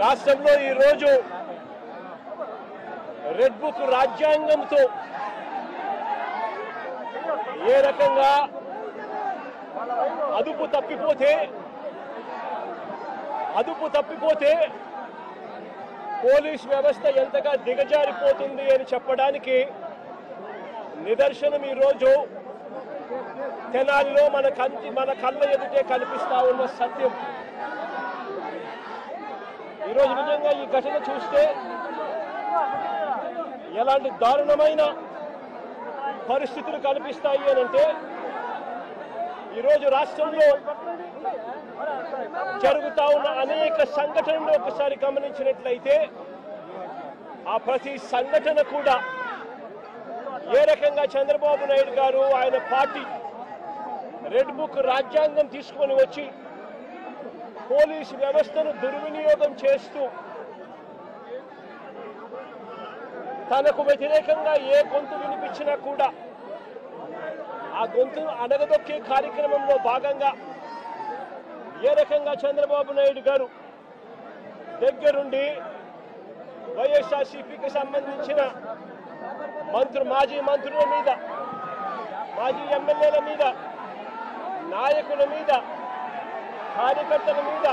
రాష్ట్రంలో ఈ రోజు రెడ్ బుక్ రాజ్యాంగంతో ఏ రకంగా అదుపు తప్పిపోతే పోలీస్ వ్యవస్థ ఎంతగా దిగజారిపోతుంది అని చెప్పడానికి నిదర్శనం ఈరోజు తెనాలిలో మన కళ్ళ ఎదుటే కనిపిస్తా ఉన్న సత్యం. ఈరోజు నిజంగా ఈ ఘటన చూస్తే ఎలాంటి దారుణమైన పరిస్థితులు కనిపిస్తాయి అని అంటే, ఈరోజు రాష్ట్రంలో జరుగుతా ఉన్న అనేక సంఘటనలు ఒకసారి గమనించినట్లయితే ఆ ప్రతి సంఘటన కూడా ఏ రకంగా చంద్రబాబు నాయుడు గారు ఆయన పార్టీ రెడ్ బుక్ రాజ్యాంగం తీసుకొని వచ్చి పోలీసు వ్యవస్థను దుర్వినియోగం చేస్తూ తనకు వ్యతిరేకంగా ఏ గొంతు వినిపించినా కూడా ఆ గొంతును అణగదొక్కే కార్యక్రమంలో భాగంగా ఏ రకంగా చంద్రబాబు నాయుడు గారు దగ్గరుండి వైఎస్ఆర్సీపీకి సంబంధించిన మాజీ మంత్రుల మీద, మాజీ ఎమ్మెల్యేల మీద, నాయకుల మీద, కార్యకర్తల మీద,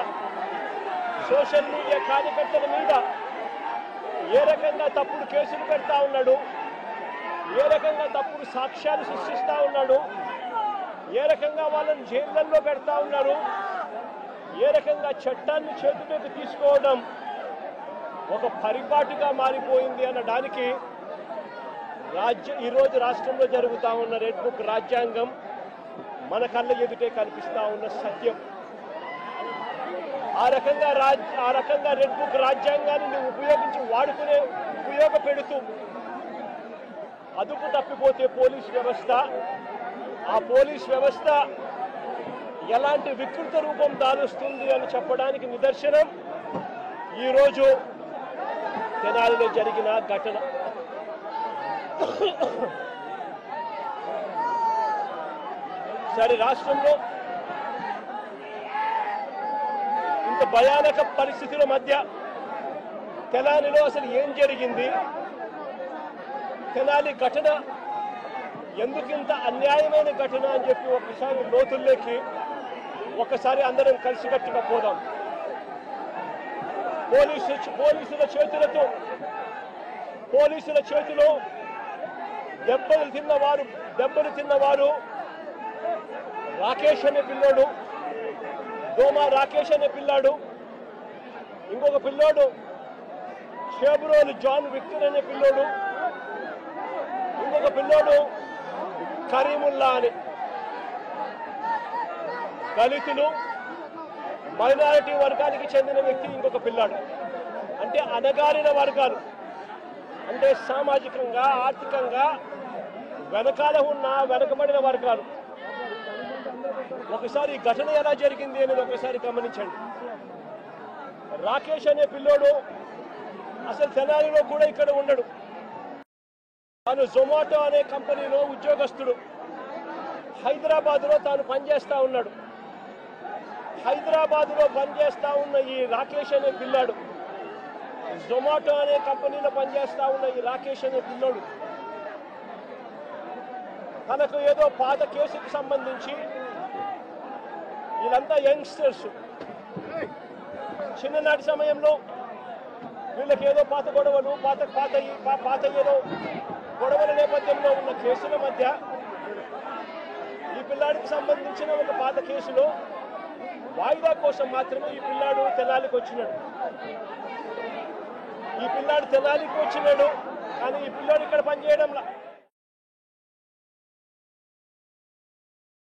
సోషల్ మీడియా కార్యకర్తల మీద ఏ రకంగా తప్పుడు కేసులు పెడతా ఉన్నాడు, ఏ రకంగా తప్పుడు సాక్ష్యాలు సృష్టిస్తా ఉన్నాడు, ఏ రకంగా వాళ్ళని జైళ్లలో పెడతా ఉన్నారు, ఏ రకంగా చట్టాన్ని చేతిలోకి తీసుకోవడం ఒక పరిపాటిగా మారిపోయింది అనడానికి ఈరోజు రాష్ట్రంలో జరుగుతా ఉన్న రెడ్ బుక్ రాజ్యాంగం మన కళ్ళ ఎదుటే కనిపిస్తా ఉన్న సత్యం. ఆ రకంగా రెడ్ బుక్ రాజ్యాంగాన్ని ఉపయోగపెడుతూ అదుపు తప్పిపోతే పోలీస్ వ్యవస్థ, ఆ పోలీస్ వ్యవస్థ ఎలాంటి వికృత రూపం దాలుస్తుంది అని చెప్పడానికి నిదర్శనం ఈరోజు తెనాలిలో జరిగిన ఘటన. సరే, రాష్ట్రంలో ఇంత భయానక పరిస్థితుల మధ్య తెనాలిలో అసలు ఏం జరిగింది, తెనాలి ఘటన ఎందుకింత అన్యాయమైన ఘటన అని చెప్పి ఒకసారి లోతుల్లోకి అందరం కలిసికట్టుగా పోదాం. పోలీసుల చేతిలో దెబ్బలు తిన్నవారు రాకేష్ అనే పిల్లోడు, దోమా రాకేష్ అనే పిల్లాడు, ఇంకొక పిల్లోడు షేబ్రోలు జాన్ విక్టర్ అనే పిల్లోడు, ఇంకొక పిల్లోడు కరీముల్లా అని. దళితులు, మైనారిటీ వర్గానికి చెందిన వ్యక్తి ఇంకొక పిల్లాడు. అంటే అణగారిన వర్గాలు, అంటే సామాజికంగా ఆర్థికంగా వెనకబడిన వర్గాలు. ఒకసారి ఈ ఘటన ఎలా జరిగింది అనేది ఒకసారి గమనించండి. రాకేష్ అనే పిల్లోడు అసలు తెనాలిలో కూడా ఇక్కడ ఉండడు. తాను జొమాటో అనే కంపెనీలో ఉద్యోగస్తుడు. హైదరాబాద్లో తాను పనిచేస్తా ఉన్నాడు. హైదరాబాద్లో పనిచేస్తా ఉన్న ఈ రాకేష్ అనే పిల్లాడు, జొమాటో అనే కంపెనీలో పనిచేస్తా ఉన్న ఈ రాకేష్ అనే పిల్లోడు తనకు ఏదో పాత కేసుకు సంబంధించి, వీళ్ళంతా యంగ్స్టర్స్, చిన్ననాటి సమయంలో వీళ్ళకి ఏదో పాత గొడవలు, పాత ఏదో గొడవల నేపథ్యంలో ఉన్న కేసుల మధ్య ఈ పిల్లాడికి సంబంధించిన ఒక పాత కేసులో వాయిదా కోసం మాత్రమే ఈ పిల్లాడు తెనాలికి వచ్చినాడు. కానీ ఈ పిల్లాడు ఇక్కడ పనిచేయడంలా.